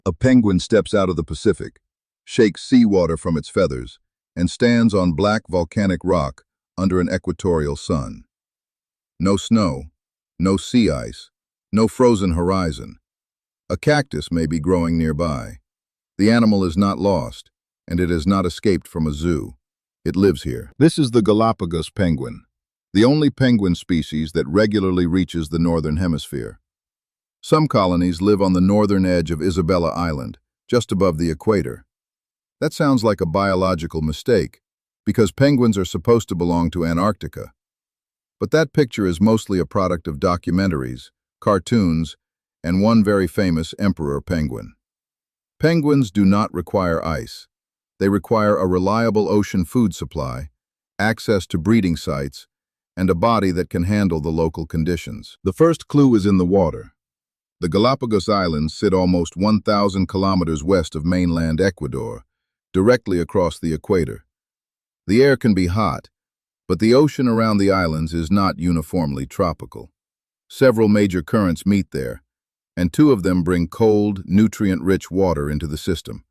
A penguin steps out of the Pacific, shakes seawater from its feathers, and stands on black volcanic rock under an equatorial sun. No snow, no sea ice, no frozen horizon. A cactus may be growing nearby. The animal is not lost, and it has not escaped from a zoo. It lives here. This is the Galapagos penguin, the only penguin species that regularly reaches the northern hemisphere. Some colonies live on the northern edge of Isabella Island, just above the equator. That sounds like a biological mistake, because penguins are supposed to belong to Antarctica. But that picture is mostly a product of documentaries, cartoons, and one very famous emperor penguin. Penguins do not require ice. They require a reliable ocean food supply, access to breeding sites, and a body that can handle the local conditions. The first clue is in the water. The Galapagos Islands sit almost 1,000 kilometers west of mainland Ecuador, directly across the equator. The air can be hot, but the ocean around the islands is not uniformly tropical. Several major currents meet there, and two of them bring cold, nutrient-rich water into the system: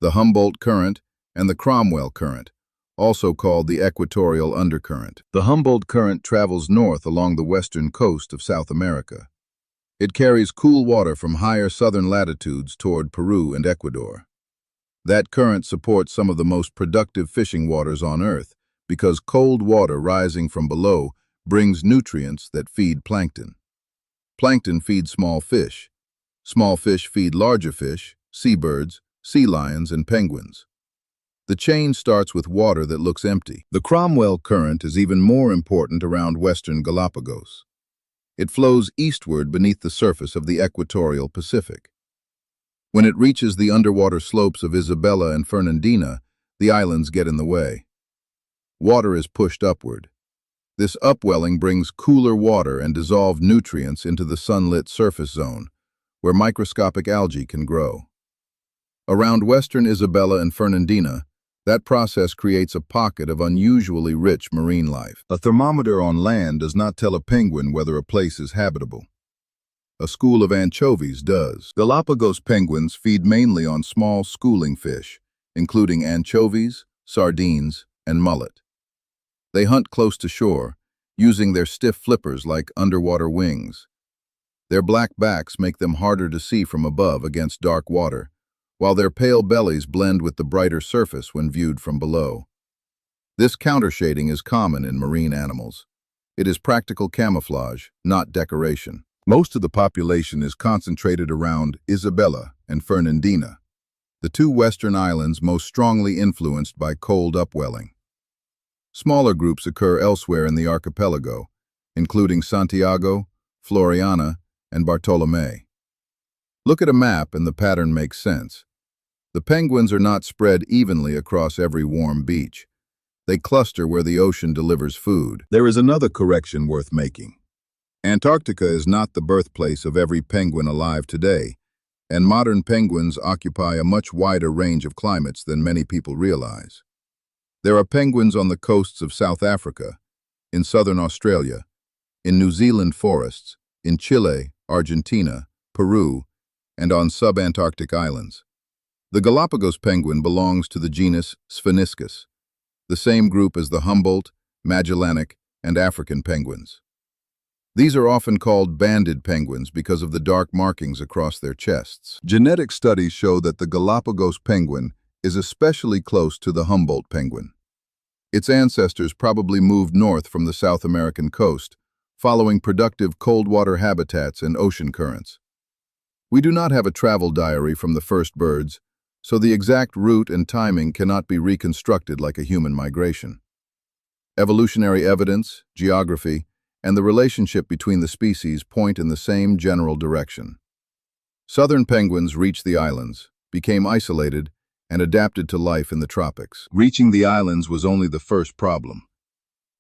the Humboldt Current and the Cromwell Current, also called the Equatorial undercurrent. The Humboldt Current travels north along the western coast of South America. It carries cool water from higher southern latitudes toward Peru and Ecuador. That current supports some of the most productive fishing waters on Earth because cold water rising from below brings nutrients that feed plankton. Plankton feeds small fish. Small fish feed larger fish, seabirds, sea lions, and penguins. The chain starts with water that looks empty. The Cromwell Current is even more important around western Galapagos. It flows eastward beneath the surface of the equatorial Pacific. When it reaches the underwater slopes of Isabella and Fernandina, the islands get in the way. Water is pushed upward. This upwelling brings cooler water and dissolved nutrients into the sunlit surface zone, where microscopic algae can grow. Around western Isabella and Fernandina, that process creates a pocket of unusually rich marine life. A thermometer on land does not tell a penguin whether a place is habitable. A school of anchovies does. Galapagos penguins feed mainly on small schooling fish, including anchovies, sardines, and mullet. They hunt close to shore, using their stiff flippers like underwater wings. Their black backs make them harder to see from above against dark water, while their pale bellies blend with the brighter surface when viewed from below. This countershading is common in marine animals. It is practical camouflage, not decoration. Most of the population is concentrated around Isabella and Fernandina, the two western islands most strongly influenced by cold upwelling. Smaller groups occur elsewhere in the archipelago, including Santiago, Floriana, and Bartolomé. Look at a map and the pattern makes sense. The penguins are not spread evenly across every warm beach. They cluster where the ocean delivers food. There is another correction worth making. Antarctica is not the birthplace of every penguin alive today, and modern penguins occupy a much wider range of climates than many people realize. There are penguins on the coasts of South Africa, in southern Australia, in New Zealand forests, in Chile, Argentina, Peru, and on subantarctic islands. The Galapagos penguin belongs to the genus Spheniscus, the same group as the Humboldt, Magellanic, and African penguins. These are often called banded penguins because of the dark markings across their chests. Genetic studies show that the Galapagos penguin is especially close to the Humboldt penguin. Its ancestors probably moved north from the South American coast, following productive cold-water habitats and ocean currents. We do not have a travel diary from the first birds, so the exact route and timing cannot be reconstructed like a human migration. Evolutionary evidence, geography, and the relationship between the species point in the same general direction. Southern penguins reached the islands, became isolated, and adapted to life in the tropics. Reaching the islands was only the first problem.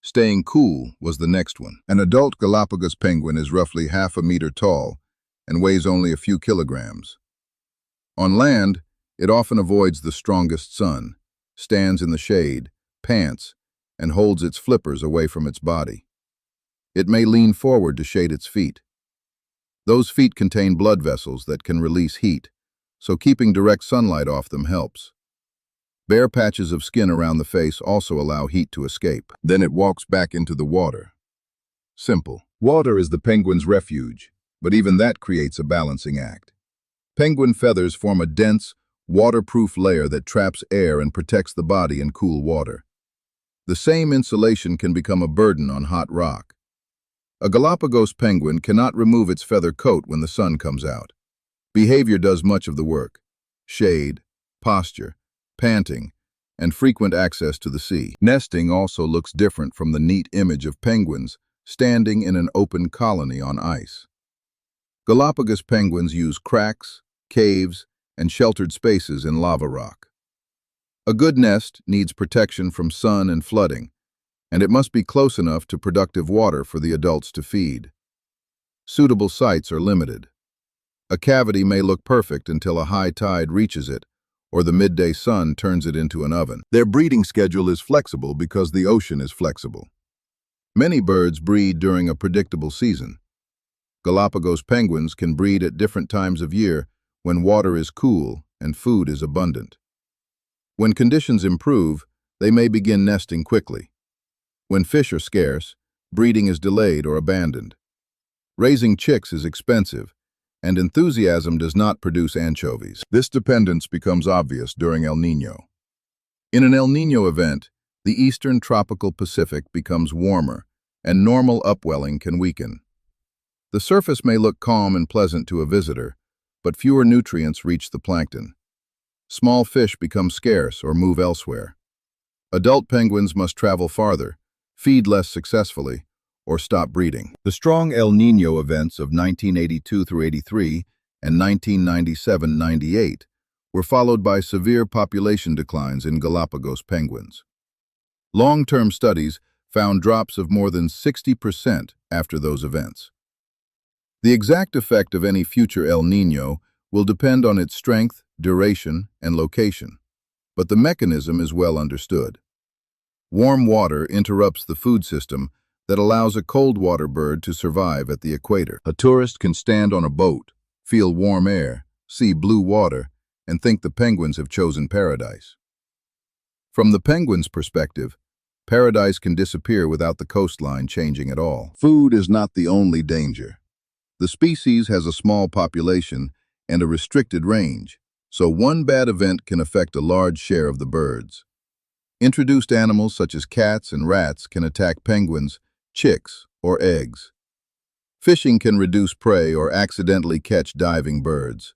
Staying cool was the next one. An adult Galapagos penguin is roughly half a meter tall and weighs only a few kilograms. On land, it often avoids the strongest sun, stands in the shade, pants, and holds its flippers away from its body. It may lean forward to shade its feet. Those feet contain blood vessels that can release heat, so keeping direct sunlight off them helps. Bare patches of skin around the face also allow heat to escape. Then it walks back into the water. Simple. Water is the penguin's refuge, but even that creates a balancing act. Penguin feathers form a dense, waterproof layer that traps air and protects the body in cool water. The same insulation can become a burden on hot rock. A Galapagos penguin cannot remove its feather coat when the sun comes out. Behavior does much of the work: shade, posture, panting, and frequent access to the sea. Nesting also looks different from the neat image of penguins standing in an open colony on ice. Galapagos penguins use cracks, caves, and sheltered spaces in lava rock. A good nest needs protection from sun and flooding, and it must be close enough to productive water for the adults to feed. Suitable sites are limited. A cavity may look perfect until a high tide reaches it, or the midday sun turns it into an oven. Their breeding schedule is flexible because the ocean is flexible. Many birds breed during a predictable season. Galapagos penguins can breed at different times of year when water is cool and food is abundant. When conditions improve, they may begin nesting quickly. When fish are scarce, breeding is delayed or abandoned. Raising chicks is expensive, and enthusiasm does not produce anchovies. This dependence becomes obvious during El Niño. In an El Niño event, the eastern tropical Pacific becomes warmer, and normal upwelling can weaken. The surface may look calm and pleasant to a visitor, but fewer nutrients reach the plankton. Small fish become scarce or move elsewhere. Adult penguins must travel farther, feed less successfully, or stop breeding. The strong El Niño events of 1982 through 83 and 1997-98 were followed by severe population declines in Galapagos penguins. Long-term studies found drops of more than 60% after those events. The exact effect of any future El Niño will depend on its strength, duration, and location, but the mechanism is well understood. Warm water interrupts the food system that allows a cold water bird to survive at the equator. A tourist can stand on a boat, feel warm air, see blue water, and think the penguins have chosen paradise. From the penguin's perspective, paradise can disappear without the coastline changing at all. Food is not the only danger. The species has a small population and a restricted range, so one bad event can affect a large share of the birds. Introduced animals such as cats and rats can attack penguins, chicks, or eggs. Fishing can reduce prey or accidentally catch diving birds.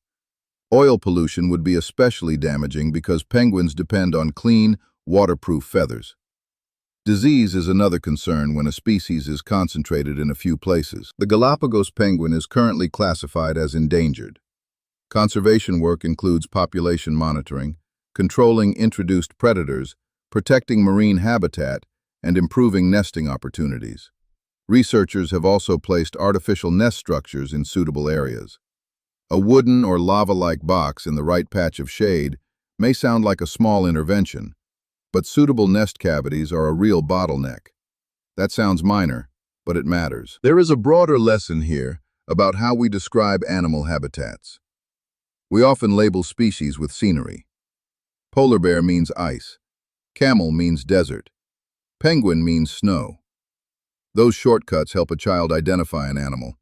Oil pollution would be especially damaging because penguins depend on clean, waterproof feathers. Disease is another concern when a species is concentrated in a few places. The Galapagos penguin is currently classified as endangered. Conservation work includes population monitoring, controlling introduced predators, protecting marine habitat, and improving nesting opportunities. Researchers have also placed artificial nest structures in suitable areas. A wooden or lava-like box in the right patch of shade may sound like a small intervention, but suitable nest cavities are a real bottleneck. That sounds minor, but it matters. There is a broader lesson here about how we describe animal habitats. We often label species with scenery. Polar bear means ice. Camel means desert. Penguin means snow. Those shortcuts help a child identify an animal,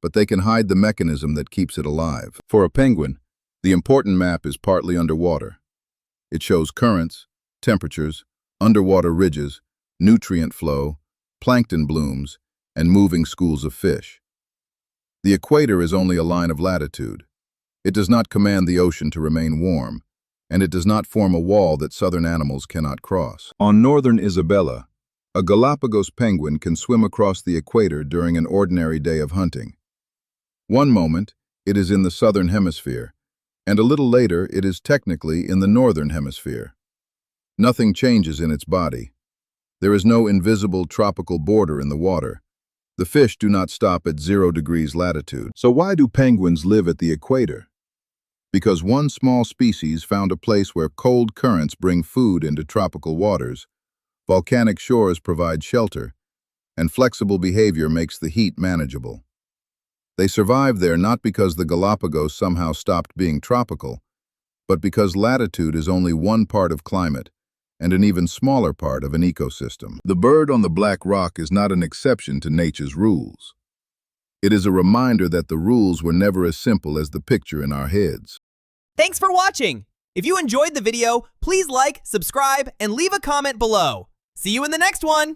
but they can hide the mechanism that keeps it alive. For a penguin, the important map is partly underwater. It shows currents, temperatures, underwater ridges, nutrient flow, plankton blooms, and moving schools of fish. The equator is only a line of latitude. It does not command the ocean to remain warm, and it does not form a wall that southern animals cannot cross. On northern Isabella, a Galapagos penguin can swim across the equator during an ordinary day of hunting. One moment, it is in the southern hemisphere, and a little later it is technically in the northern hemisphere. Nothing changes in its body. There is no invisible tropical border in the water. The fish do not stop at 0 degrees latitude. So why do penguins live at the equator? Because one small species found a place where cold currents bring food into tropical waters, volcanic shores provide shelter, and flexible behavior makes the heat manageable. They survived there not because the Galapagos somehow stopped being tropical, but because latitude is only one part of climate and an even smaller part of an ecosystem. The bird on the black rock is not an exception to nature's rules. It is a reminder that the rules were never as simple as the picture in our heads. Thanks for watching! If you enjoyed the video, please like, subscribe, and leave a comment below. See you in the next one!